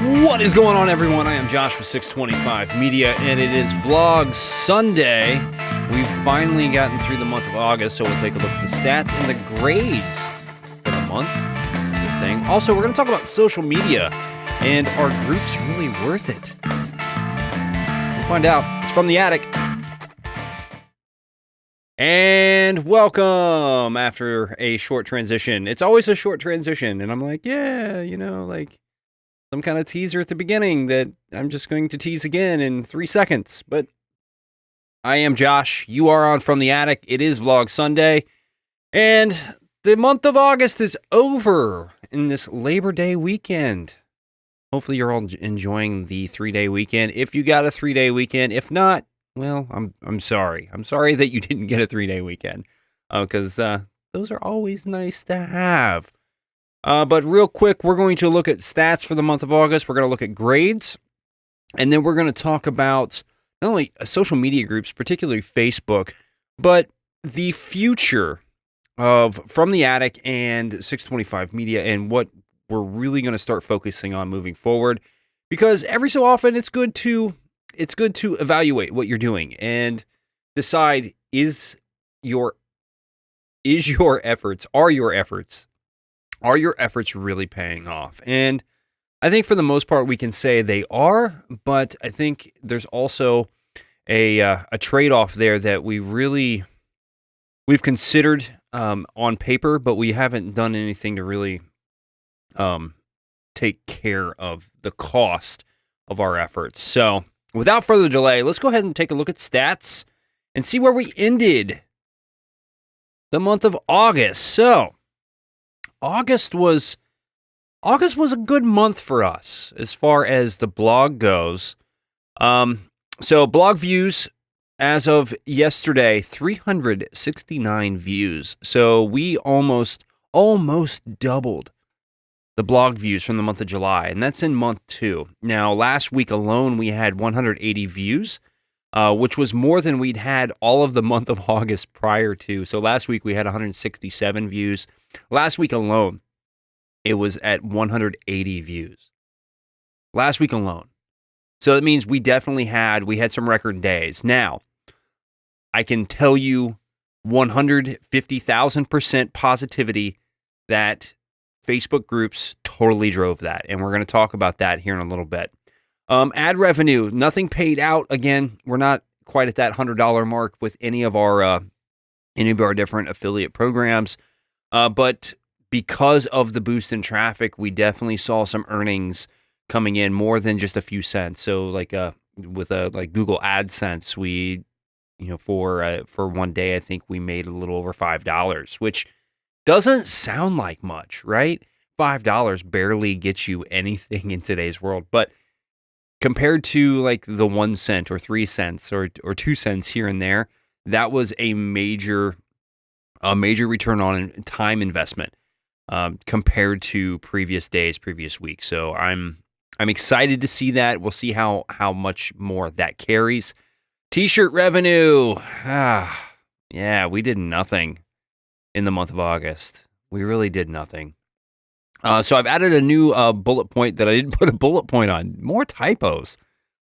What is going on, everyone? I am Josh with 625 Media, and it is Vlog Sunday. We've finally gotten through the month of August, so we'll take a look at the stats and the grades for the month. Good thing. Also, we're going to talk about social media, and are groups really worth it? We'll find out. It's From the Attic. And welcome after a short transition. It's always a short transition, and I'm like, some kind of teaser at the beginning that I'm just going to tease again in 3 seconds. But I am Josh. You are on From the Attic. It is Vlog Sunday. And the month of August is over in this Labor Day weekend. Hopefully you're all enjoying the 3-day weekend. If you got a 3-day weekend, if not, well, I'm sorry. I'm sorry that you didn't get a 3-day weekend. Because those are always nice to have. But real quick, we're going to look at stats for the month of August. We're going to look at grades. And then we're going to talk about not only social media groups, particularly Facebook, but the future of From the Attic and 625 Media and what we're really going to start focusing on moving forward. Because every so often it's good to evaluate what you're doing and decide are your efforts really paying off? And I think for the most part we can say they are, but I think there's also a trade-off there that we've considered on paper, but we haven't done anything to really take care of the cost of our efforts. So without further delay, let's go ahead and take a look at stats and see where we ended the month of August. So August was a good month for us as far as the blog goes. So blog views as of yesterday, 369 views. So we almost doubled the blog views from the month of July, and that's in month 2. Now, last week alone, we had 180 views, which was more than we'd had all of the month of August prior to. So last week we had 167 views. Last week alone, it was at 180 views. Last week alone. So that means we had some record days. Now, I can tell you 150,000% positivity that Facebook groups totally drove that. And we're going to talk about that here in a little bit. Ad revenue, nothing paid out. Again, we're not quite at that $100 mark with any of our different affiliate programs. But because of the boost in traffic, we definitely saw some earnings coming in more than just a few cents. So like with Google AdSense, we, for one day, I think we made a little over $5, which doesn't sound like much, right? $5 barely gets you anything in today's world, but compared to like the 1 cent or 3 cents or 2 cents here and there, that was a major return on time investment compared to previous days, previous weeks. So I'm excited to see that. We'll see how much more that carries. T-shirt revenue. Yeah, we did nothing in the month of August. We really did nothing. So I've added a new bullet point that I didn't put a bullet point on. More typos.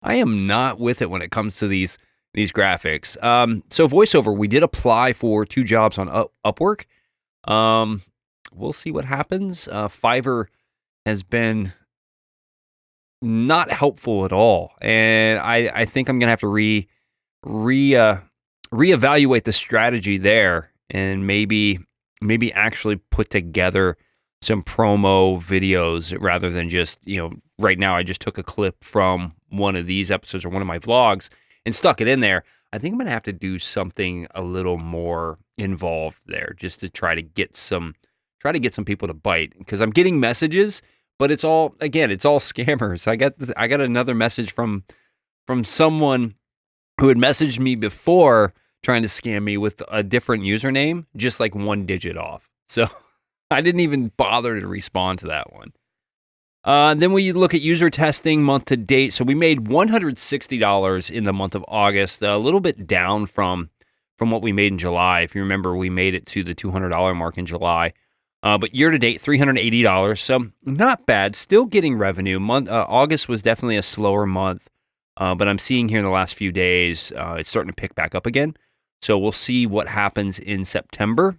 I am not with it when it comes to these graphics. So voiceover, we did apply for 2 jobs on Upwork. We'll see what happens. Fiverr has been not helpful at all, and I think I'm gonna have to reevaluate the strategy there, and maybe actually put together some promo videos rather than just, right now I just took a clip from one of these episodes or one of my vlogs and stuck it in there. I think I'm going to have to do something a little more involved there just to try to get some people to bite, because I'm getting messages, but it's all scammers. I got another message from someone who had messaged me before trying to scam me with a different username, just like 1 digit off. So I didn't even bother to respond to that one. Then we look at user testing month to date. So we made $160 in the month of August, a little bit down from what we made in July. If you remember, we made it to the $200 mark in July. But year to date, $380. So not bad. Still getting revenue. August was definitely a slower month, but I'm seeing here in the last few days it's starting to pick back up again. So we'll see what happens in September.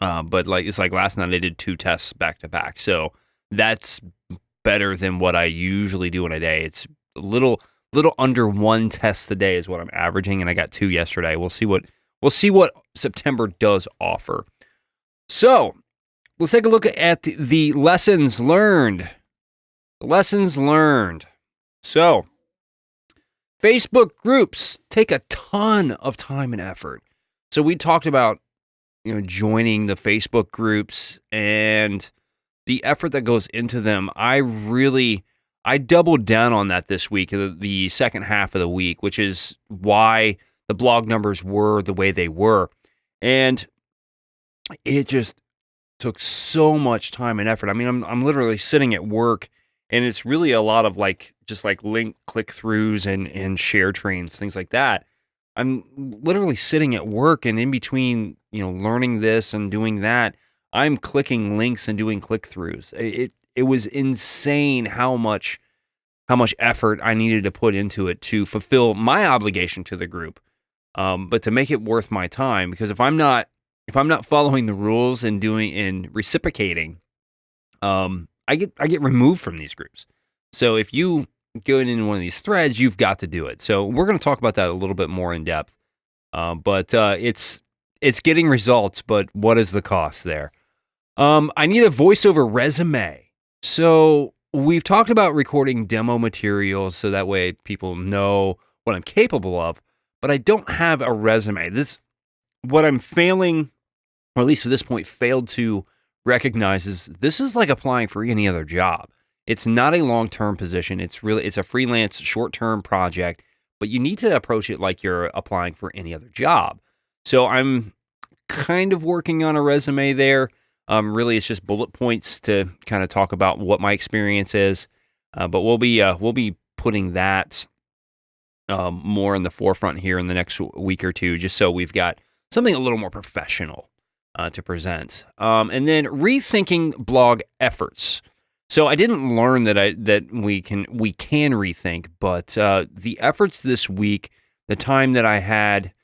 But it's like last night I did 2 tests back to back, so that's better than what I usually do in a day. It's a little under 1 test a day is what I'm averaging, and I got 2 yesterday. We'll see what September does offer. So let's take a look at the lessons learned. So Facebook groups take a ton of time and effort. So we talked about joining the Facebook groups and the effort that goes into them. I doubled down on that this week, the second half of the week, which is why the blog numbers were the way they were. And it just took so much time and effort. I mean, I'm literally sitting at work, and it's really a lot of just link click-throughs and share trains, things like that. I'm literally sitting at work, and in between, learning this and doing that, I'm clicking links and doing click-throughs. It was insane how much effort I needed to put into it to fulfill my obligation to the group, but to make it worth my time. Because if I'm not following the rules and doing and reciprocating, I get removed from these groups. So if you go into one of these threads, you've got to do it. So we're going to talk about that a little bit more in depth. But it's getting results, but what is the cost there? I need a voiceover resume. So we've talked about recording demo materials so that way people know what I'm capable of, but I don't have a resume. What I'm failing, or at least to this point, failed to recognize is this is like applying for any other job. It's not a long-term position. It's a freelance short-term project, but you need to approach it like you're applying for any other job. So I'm kind of working on a resume there. Really, it's just bullet points to kind of talk about what my experience is. But we'll be putting that more in the forefront here in the next week or two, just so we've got something a little more professional to present. And then rethinking blog efforts. So I didn't learn that we can rethink, but the efforts this week, the time that I had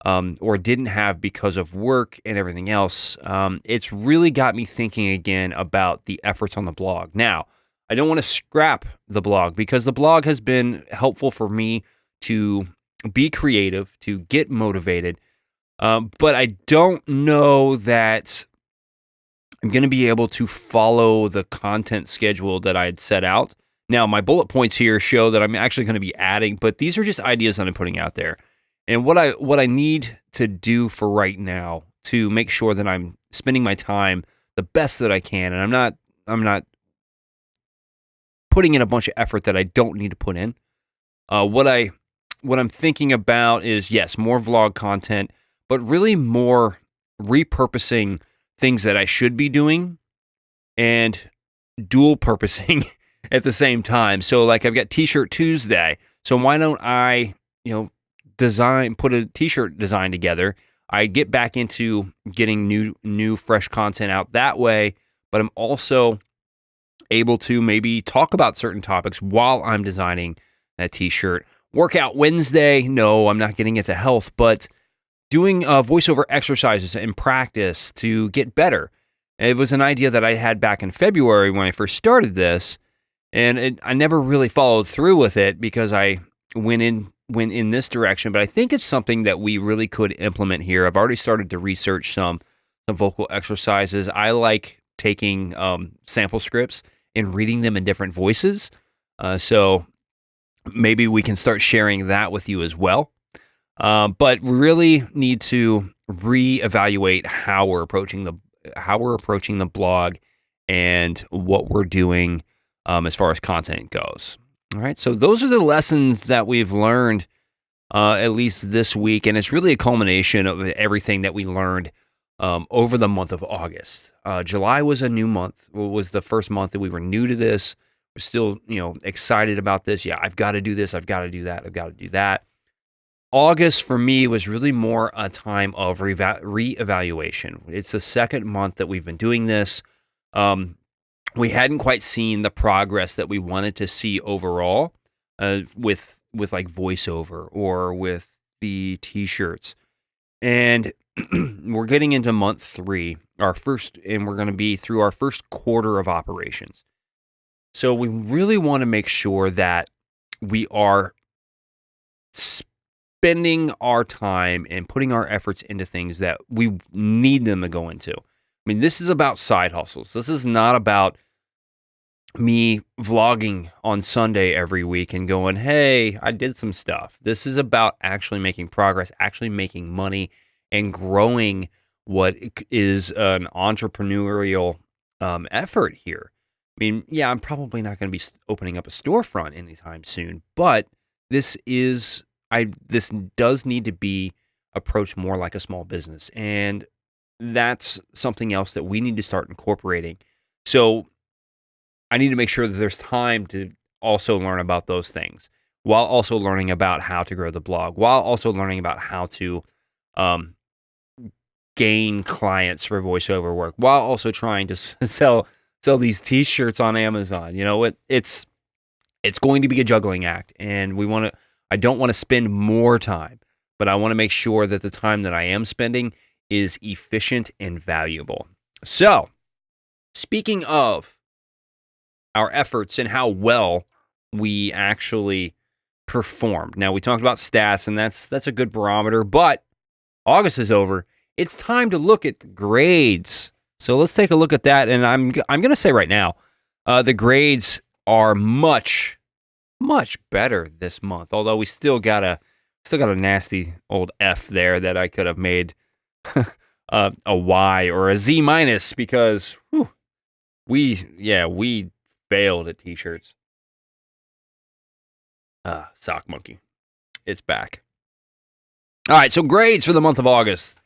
or didn't have because of work and everything else, it's really got me thinking again about the efforts on the blog. Now, I don't want to scrap the blog because the blog has been helpful for me to be creative, to get motivated, but I don't know that I'm going to be able to follow the content schedule that I had set out. Now, my bullet points here show that I'm actually going to be adding, but these are just ideas that I'm putting out there. And what I need to do for right now to make sure that I'm spending my time the best that I can, and I'm not putting in a bunch of effort that I don't need to put in. What I'm thinking about is, yes, more vlog content, but really more repurposing things that I should be doing and dual purposing at the same time. So I've got T-shirt Tuesday. So why don't I, put a T-shirt design together? I get back into getting new fresh content out that way, but I'm also able to maybe talk about certain topics while I'm designing that T-shirt. Workout Wednesday. No, I'm not getting into health, but doing voiceover exercises in practice to get better. It was an idea that I had back in February when I first started this, and I never really followed through with it because I went in this direction. But I think it's something that we really could implement here. I've already started to research some vocal exercises. I like taking sample scripts and reading them in different voices. So maybe we can start sharing that with you as well. But we really need to reevaluate how we're approaching the blog and what we're doing as far as content goes. All right, so those are the lessons that we've learned at least this week, and it's really a culmination of everything that we learned over the month of August. July was a new month. It was the first month that we were new to this. We're still, excited about this. Yeah, I've got to do this. I've got to do that. I've got to do that. August for me was really more a time of reevaluation. It's the second month that we've been doing this. We hadn't quite seen the progress that we wanted to see overall with like voiceover or with the t-shirts. And we're getting into month 3, and we're going to be through our first quarter of operations. So we really want to make sure that we are spending our time and putting our efforts into things that we need them to go into. I mean, this is about side hustles. This is not about me vlogging on Sunday every week and going, hey, I did some stuff. This is about actually making progress, actually making money, and growing what is an entrepreneurial effort here. I mean, yeah, I'm probably not going to be opening up a storefront anytime soon, but this does need to be approached more like a small business, and that's something else that we need to start incorporating. So I need to make sure that there's time to also learn about those things, while also learning about how to grow the blog, while also learning about how to gain clients for voiceover work, while also trying to sell these t-shirts on Amazon. You know, it's going to be a juggling act, and I don't want to spend more time, but I want to make sure that the time that I am spending is efficient and valuable. So, speaking of our efforts and how well we actually performed. Now, we talked about stats, and that's a good barometer, but August is over. It's time to look at the grades. So let's take a look at that, and I'm going to say right now, the grades are much better this month. Although we still got a nasty old F there that I could have made a Y or a Z minus, because we failed at t-shirts. Sock Monkey, it's back. All right, so grades for the month of August.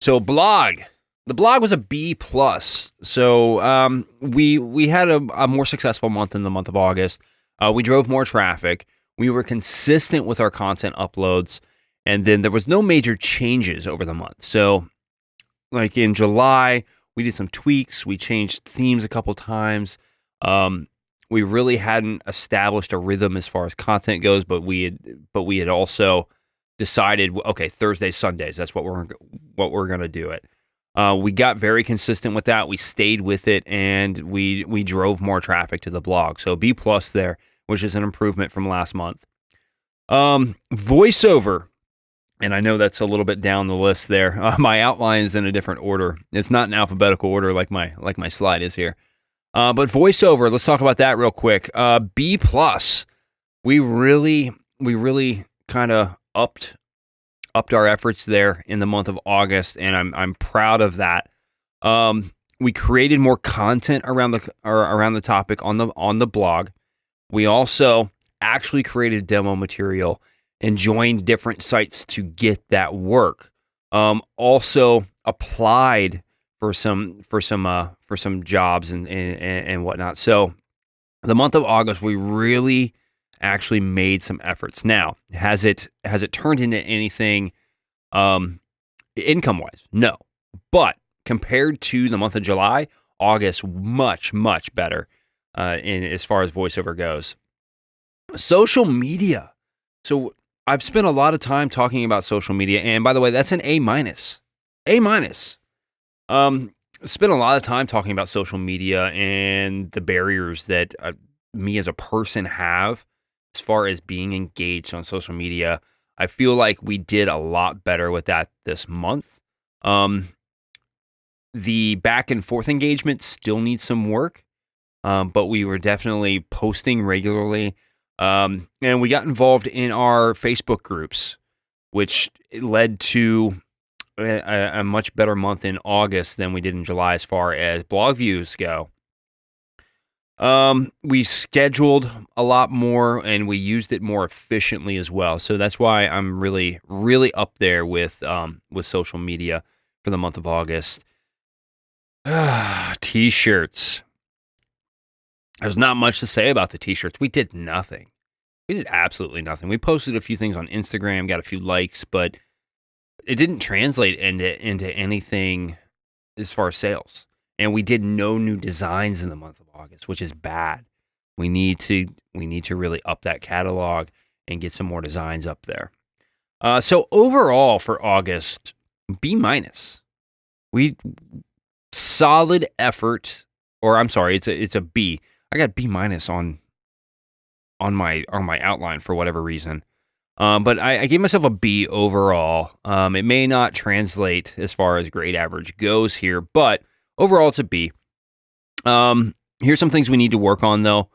So the blog was a B plus. So we had a more successful month in the month of August. We drove more traffic. We were consistent with our content uploads, and then there was no major changes over the month. So, like in July, we did some tweaks. We changed themes a couple times. We really hadn't established a rhythm as far as content goes, but we had also decided, okay, Thursdays, Sundays, that's what we're going to do it. We got very consistent with that. We stayed with it, and we drove more traffic to the blog. So B plus there, which is an improvement from last month. Voiceover, and I know that's a little bit down the list there. My outline is in a different order. It's not in alphabetical order like my slide is here. But voiceover, let's talk about that real quick. B plus, we really kind of upped our efforts there in the month of August, and I'm proud of that. We created more content around the topic on the blog. We also actually created demo material and joined different sites to get that work. Also applied for some jobs and whatnot. So the month of August, we really actually made some efforts. Now, has it turned into anything income wise? No, but compared to the month of July, August much better in as far as voiceover goes. Social media. So I've spent a lot of time talking about social media, and by the way, that's an A minus. A minus. Spent a lot of time talking about social media and the barriers that me as a person have as far as being engaged on social media. I feel like we did a lot better with that this month. The back and forth engagement still needs some work, but we were definitely posting regularly. And we got involved in our Facebook groups, which led to a much better month in August than we did in July as far as blog views go. We scheduled a lot more, and we used it more efficiently as well. So that's why I'm really up there with social media for the month of August. T-shirts. There's not much to say about the t-shirts. We did nothing. We did absolutely nothing. We posted a few things on Instagram, got a few likes, but it didn't translate into anything as far as sales. And we did no new designs in the month of August, which is bad. We need to really up that catalog and get some more designs up there. So overall for August, B minus. We solid effort, or I'm sorry, it's a B. I got B minus on my outline for whatever reason. But I gave myself a B overall. It may not translate as far as grade average goes here, but overall it's a B. Here's some things we need to work on though.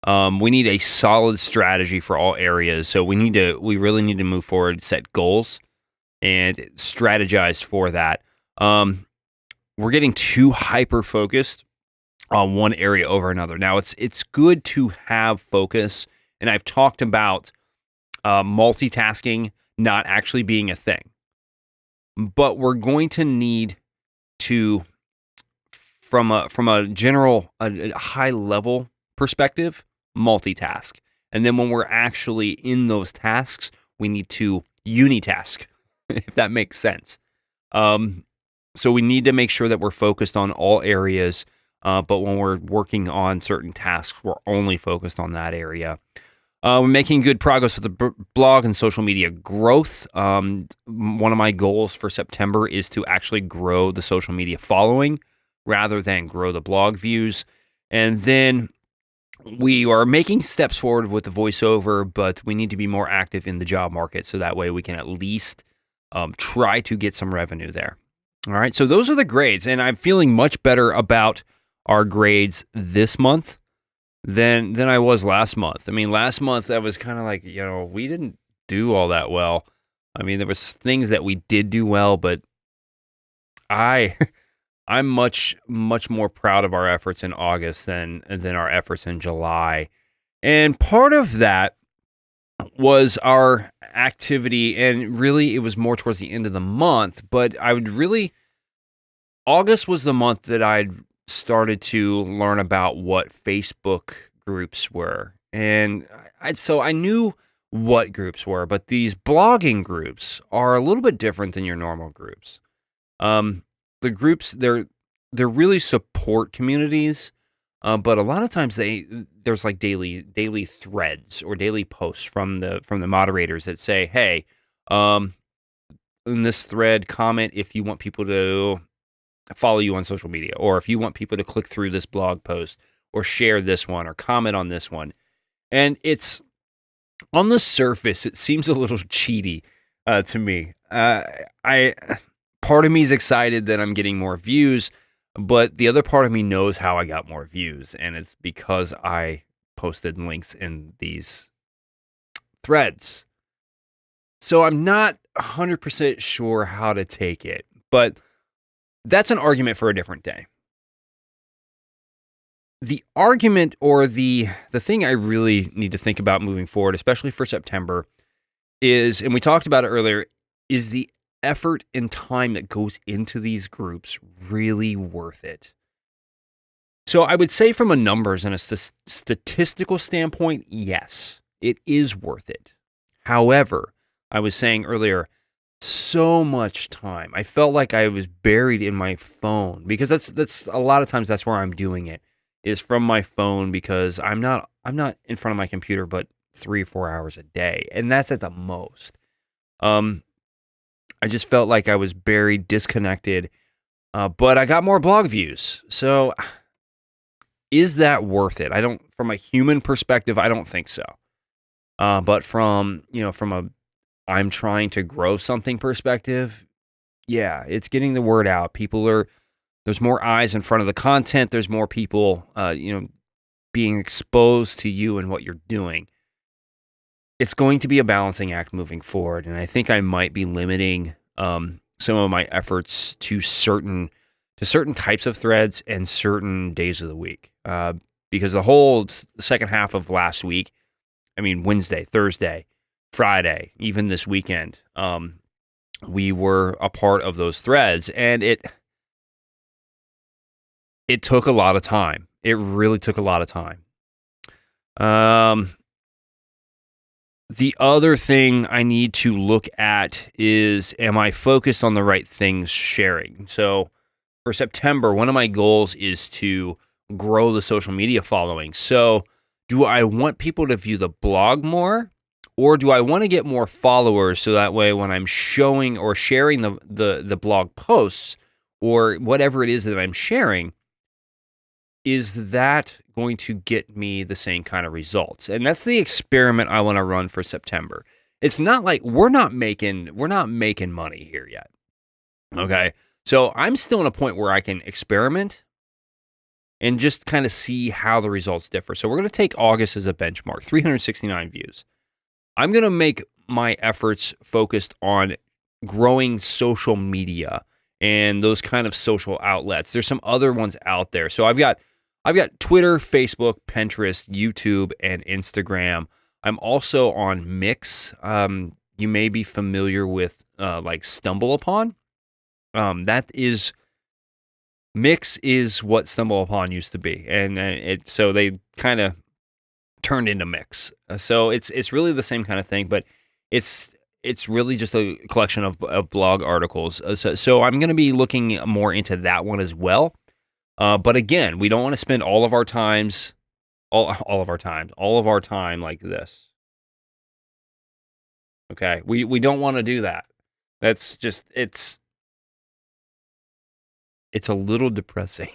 We need a solid strategy for all areas. So we really need to move forward, set goals, and strategize for that. We're getting too hyper focused on one area over another. Now it's good to have focus, and I've talked about multitasking not actually being a thing, but we're going to need to, from a general a high level perspective, multitask, and then when we're actually in those tasks, we need to unitask, if that makes sense. So we need to make sure that we're focused on all areas, but when we're working on certain tasks, we're only focused on that area. We're making good progress with the blog and social media growth. One of my goals for September is to actually grow the social media following rather than grow the blog views. And then we are making steps forward with the voiceover, but we need to be more active in the job market so that way we can at least try to get some revenue there. All right, so those are the grades, and I'm feeling much better about our grades this month than I was last month. I mean, last month I was kind of like, we didn't do all that well. I mean, there was things that we did do well, but I'm much more proud of our efforts in August than our efforts in July. And part of that was our activity, and really it was more towards the end of the month, but August was the month that I'd started to learn about what Facebook groups were. And so I knew what groups were, but these blogging groups are a little bit different than your normal groups. The groups, they're really support communities, but a lot of times there's like daily threads or daily posts from the moderators that say, hey, in this thread, comment if you want people to follow you on social media, or if you want people to click through this blog post or share this one or comment on this one. And it's, on the surface, it seems a little cheaty to me. Part of me is excited that I'm getting more views, but the other part of me knows how I got more views, and it's because I posted links in these threads. So I'm not 100% sure how to take it, but that's an argument for a different day. The argument, or the thing I really need to think about moving forward, especially for September, is, and we talked about it earlier, is the effort and time that goes into these groups really worth it? So I would say from a numbers and a statistical standpoint, yes, it is worth it. However, I was saying earlier, so much time. I felt like I was buried in my phone, because that's a lot of times that's where I'm doing it, is from my phone, because I'm not in front of my computer but 3 or 4 hours a day, and that's at the most. I just felt like I was buried, disconnected, but I got more blog views. So is that worth it? From a human perspective, I don't think so. But from a I'm trying to grow something perspective, yeah, it's getting the word out. There's more eyes in front of the content. There's more people, being exposed to you and what you're doing. It's going to be a balancing act moving forward, and I think I might be limiting some of my efforts to certain types of threads and certain days of the week. Because the whole second half of last week, Wednesday, Thursday, Friday, even this weekend, we were a part of those threads, and it took a lot of time. It really took a lot of time. The other thing I need to look at is, am I focused on the right things sharing? So for September, one of my goals is to grow the social media following. So do I want people to view the blog more, or do I want to get more followers so that way when I'm showing or sharing the blog posts or whatever it is that I'm sharing, is that going to get me the same kind of results? And that's the experiment I want to run for September. It's not like we're not making money here yet. Okay. So I'm still in a point where I can experiment and just kind of see how the results differ. So we're going to take August as a benchmark, 369 views. I'm going to make my efforts focused on growing social media and those kind of social outlets. There's some other ones out there. So I've got Twitter, Facebook, Pinterest, YouTube, and Instagram. I'm also on Mix. You may be familiar with like StumbleUpon. Mix is what StumbleUpon used to be, and so they kind of turned into Mix. So it's really the same kind of thing, but it's really just a collection of blog articles. So I'm going to be looking more into that one as well. But again, we don't want to spend all of our time like this. Okay, we don't want to do that. That's just it's a little depressing.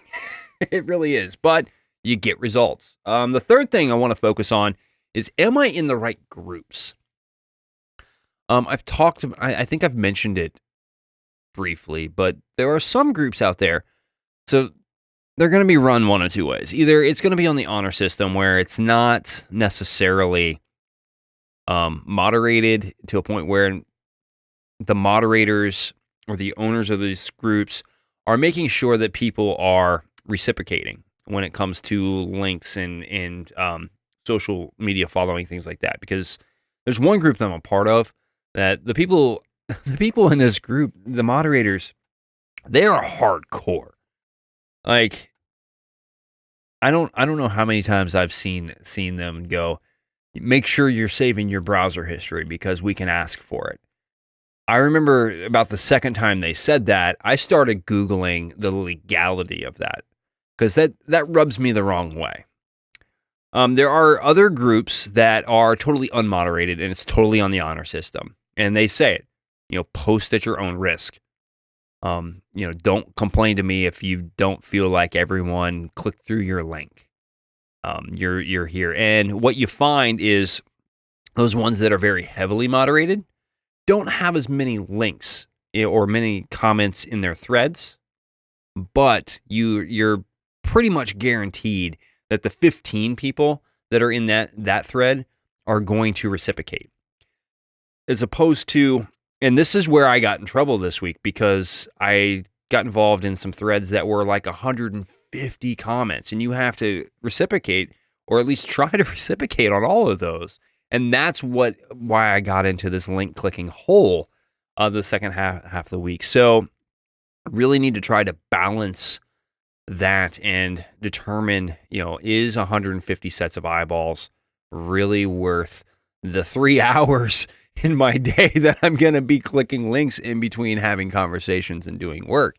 It really is, but you get results. The third thing I want to focus on is, am I in the right groups? I think I've mentioned it briefly, but there are some groups out there. So they're going to be run one of two ways. Either it's going to be on the honor system where it's not necessarily moderated to a point where the moderators or the owners of these groups are making sure that people are reciprocating when it comes to links and social media following, things like that. Because there's one group that I'm a part of that the people in this group, the moderators, they are hardcore. Like, I don't know how many times I've seen them go, make sure you're saving your browser history because we can ask for it. I remember about the second time they said that, I started Googling the legality of that because that rubs me the wrong way. There are other groups that are totally unmoderated and it's totally on the honor system. And they say it, post at your own risk. Don't complain to me if you don't feel like everyone clicked through your link. You're here. And what you find is those ones that are very heavily moderated don't have as many links or many comments in their threads, but you're pretty much guaranteed that the 15 people that are in that thread are going to reciprocate. As opposed to, and this is where I got in trouble this week because I got involved in some threads that were like 150 comments, and you have to reciprocate or at least try to reciprocate on all of those. And that's why I got into this link clicking hole the second half of the week. So really need to try to balance that and determine, is 150 sets of eyeballs really worth the 3 hours in my day that I'm going to be clicking links in between having conversations and doing work?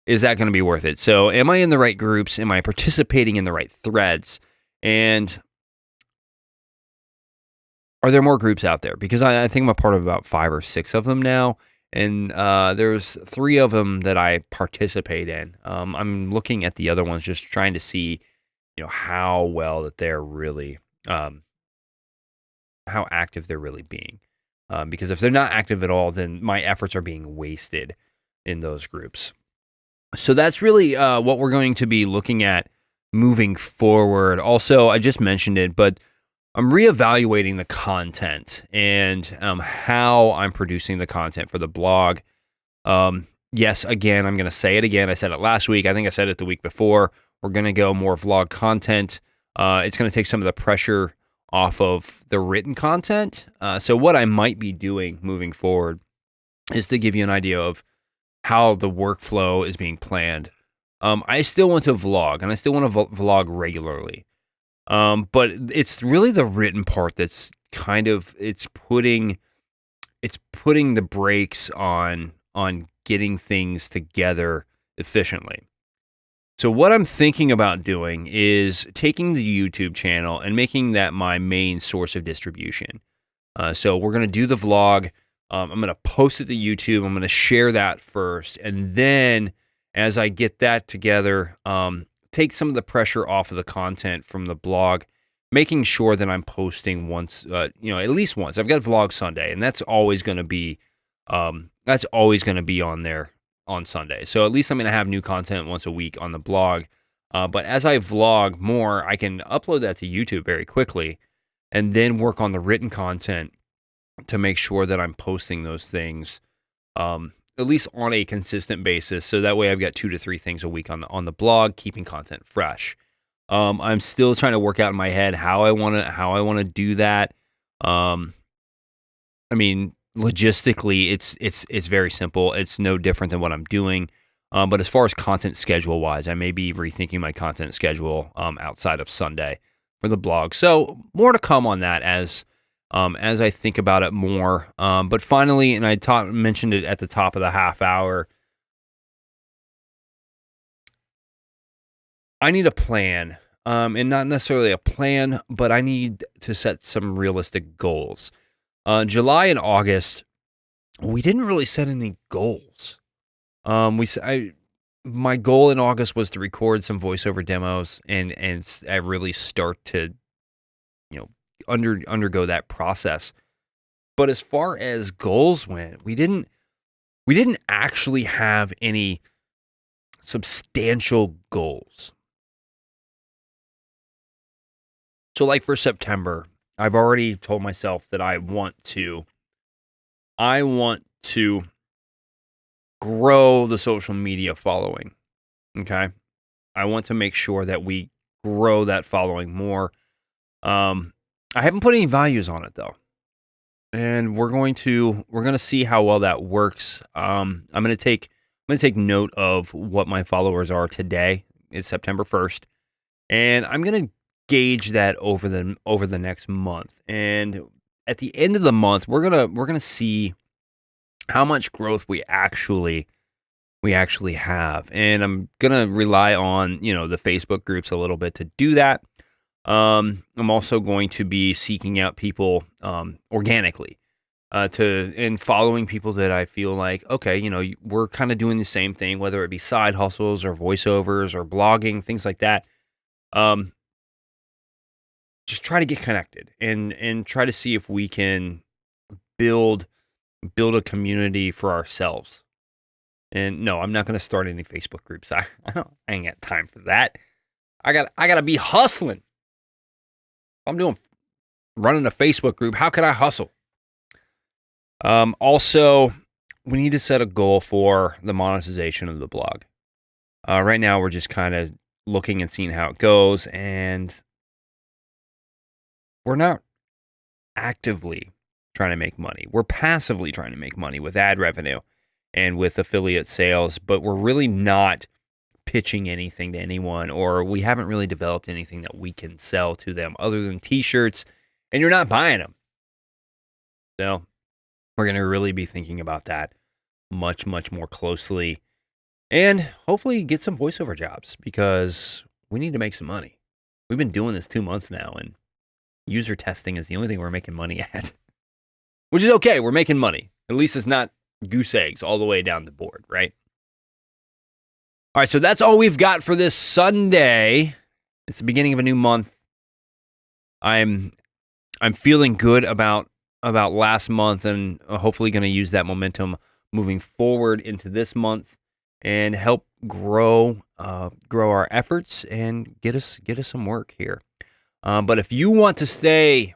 Is that going to be worth it? So am I in the right groups? Am I participating in the right threads? And are there more groups out there? Because I think I'm a part of about 5 or 6 of them now. And there's 3 of them that I participate in. I'm looking at the other ones, just trying to see, how well that they're really, how active they're really being. Because if they're not active at all, then my efforts are being wasted in those groups. So that's really what we're going to be looking at moving forward. Also, I just mentioned it, but I'm reevaluating the content and how I'm producing the content for the blog. Yes, again, I'm going to say it again. I said it last week. I think I said it the week before. We're going to go more vlog content. It's going to take some of the pressure off of the written content. So what I might be doing moving forward is to give you an idea of how the workflow is being planned. I still want to vlog, and I still want to vlog regularly. But it's really the written part that's it's putting the brakes on getting things together efficiently. So what I'm thinking about doing is taking the YouTube channel and making that my main source of distribution. So we're going to do the vlog. I'm going to post it to YouTube. I'm going to share that first. And then as I get that together, take some of the pressure off of the content from the blog, making sure that I'm posting once, at least once. I've got Vlog Sunday, and that's always going to be on there on Sunday. So at least I'm going to have new content once a week on the blog. But as I vlog more, I can upload that to YouTube very quickly and then work on the written content to make sure that I'm posting those things at least on a consistent basis. So that way I've got 2 to 3 things a week on the blog, keeping content fresh. I'm still trying to work out in my head how I want to do that. Logistically, it's very simple. It's no different than what I'm doing. But as far as content schedule wise, I may be rethinking my content schedule outside of Sunday for the blog. So more to come on that as I think about it more. But finally, and I mentioned it at the top of the half hour, I need a plan. And not necessarily a plan, but I need to set some realistic goals. July and August, we didn't really set any goals. My goal in August was to record some voiceover demos and I really start to, undergo that process. But as far as goals went, we didn't actually have any substantial goals. So like for September, I've already told myself that I want to grow the social media following. Okay. I want to make sure that we grow that following more. I haven't put any values on it though. And we're going to see how well that works. I'm going to take note of what my followers are today. It's September 1st. And I'm going to gauge that over the next month, and at the end of the month we're gonna see how much growth we actually have, and I'm gonna rely on the Facebook groups a little bit to do that. I'm also going to be seeking out people organically and following people that I feel like, okay, we're kind of doing the same thing, whether it be side hustles or voiceovers or blogging, things like that. Just try to get connected and try to see if we can build a community for ourselves. And no, I'm not going to start any Facebook groups. I ain't got time for that. I got to be hustling. If I'm running a Facebook group, how can I hustle? Also, we need to set a goal for the monetization of the blog. Right now, we're just kind of looking and seeing how it goes, and we're not actively trying to make money. We're passively trying to make money with ad revenue and with affiliate sales, but we're really not pitching anything to anyone, or we haven't really developed anything that we can sell to them other than t-shirts, and you're not buying them. So we're going to really be thinking about that much, much more closely, and hopefully get some voiceover jobs because we need to make some money. We've been doing this 2 months now, and user testing is the only thing we're making money at, which is okay. We're making money. At least it's not goose eggs all the way down the board, right? All right, so that's all we've got for this Sunday. It's the beginning of a new month. I'm feeling good about last month, and hopefully going to use that momentum moving forward into this month and help grow our efforts and get us some work here. But if you want to stay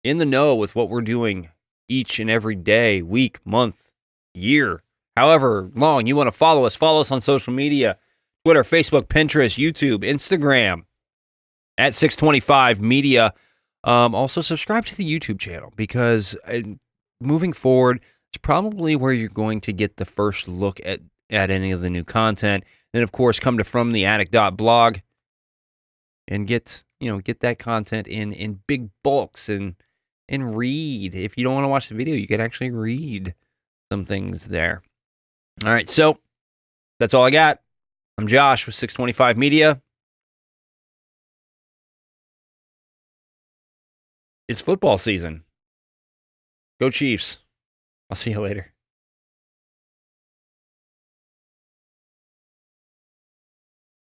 in the know with what we're doing each and every day, week, month, year, however long you want to follow us on social media, Twitter, Facebook, Pinterest, YouTube, Instagram, at 625 Media. Also subscribe to the YouTube channel because moving forward, it's probably where you're going to get the first look at any of the new content. Then, of course, come to FromTheAttic.blog and get that content in big bulks and and read. If you don't want to watch the video, you can actually read some things there. All right, so that's all I got. I'm Josh with 625 Media. It's football season. Go Chiefs. I'll see you later.